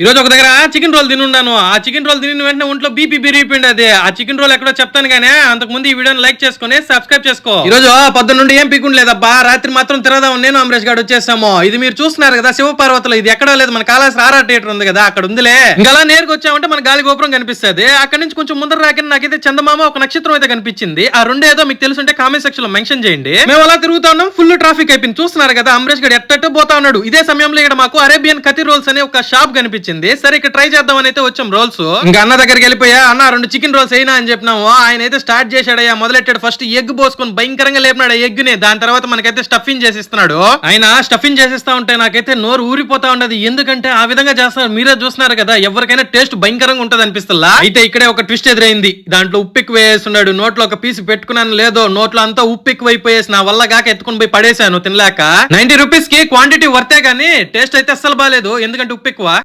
ఈ రోజు ఒక దగ్గర చికెన్ రోల్ తినున్నాను. ఆ చికెన్ రోల్ తిని వెంటనే ఒంట్లో బీపీ పెరిగిపోయింది. అది ఆ చికెన్ రోల్ ఎక్కడో చెప్తాను గానీ అంతకు ముందు ఈ వీడియోని లైక్ చేసుకుని సబ్స్క్రైబ్ చేసుకో. ఈ రోజు పొద్దున్న నుండి ఏం పీకుండలేదబ్బా. రాత్రి మాత్రం తిరదాం నేను అమరేష్ గారు వచ్చేసాము. ఇది మీరు చూస్తున్నారు కదా శివపార్వతిలో, ఇది ఎక్కడో లేదు, మన కాళాశ్రీ ఆర్ఆర్ థియేటర్ ఉంది కదా అక్కడ ఉందిలే. ఇంకా అలా నేరుగా వచ్చామంటే మన గాలి గోపురం కనిపిస్తుంది. అక్కడ నుంచి కొంచెం ముందర రాకని నాకైతే చందమామ ఒక నక్షత్రం అయితే కనిపించింది. ఆ రెండు ఏదో మీకు తెలుసుంటే కామెంట్ సెక్షన్ లో మెన్షన్ చేయండి. మేము అలా తిరుగుతా ఉన్నాం, ఫుల్ ట్రాఫిక్ అయిపోయింది. చూస్తున్నారు కదా అమరేష్ గారు ఎట్టట్టు పోతా ఉన్నాడు. ఇదే సమయంలో ఇక్కడ మాకు అరేబియన్ కతి రోల్స్ అనే ఒక షాప్ కనిపించింది. సరే ఇక్కడ ట్రై చేద్దామని అయితే వచ్చాం రోల్స్. ఇంకా అన్న దగ్గరికి వెళ్ళిపోయా, అన్న 2 చికెన్ రోల్స్ అయినా అని చెప్పినాము. ఆయన అయితే స్టార్ట్ చేశాడయ్యా, మొదలెట్టాడు. ఫస్ట్ ఎగ్ పోసుకొని భయంకరంగా లేపినాడు ఆ ఎగ్ ని. దాని తర్వాత మనకైతే స్టఫింగ్ చేసిస్తున్నాడు. ఆయన స్టఫింగ్ చేసిస్తా ఉంటే నాకైతే నోరు ఊరిపోతా ఉండదు. ఎందుకంటే ఆ విధంగా చేస్తున్నారు. మీరే చూస్తున్నారు కదా, ఎవరికైనా టేస్ట్ భయంకరంగా ఉంటది అనిపిస్తుందా. అయితే ఇక్కడే ఒక ట్విస్ట్ ఎదురైంది. దాంట్లో ఉప్పు ఎక్కువ వేస్తున్నాడు. నోట్లో ఒక పీస్ పెట్టుకున్నాను లేదో, నోట్లో అంతా ఉప్పు ఎక్కువ అయిపోయేసి నా వల్ల కాక ఎత్తుకుని పోయి పడేశాను తినలేక. 90 రూపీస్ కి క్వాంటిటీ వర్తే గానీ టేస్ట్ అయితే అస్సలు బాలేదు, ఎందుకంటే ఉప్పు ఎక్కువ.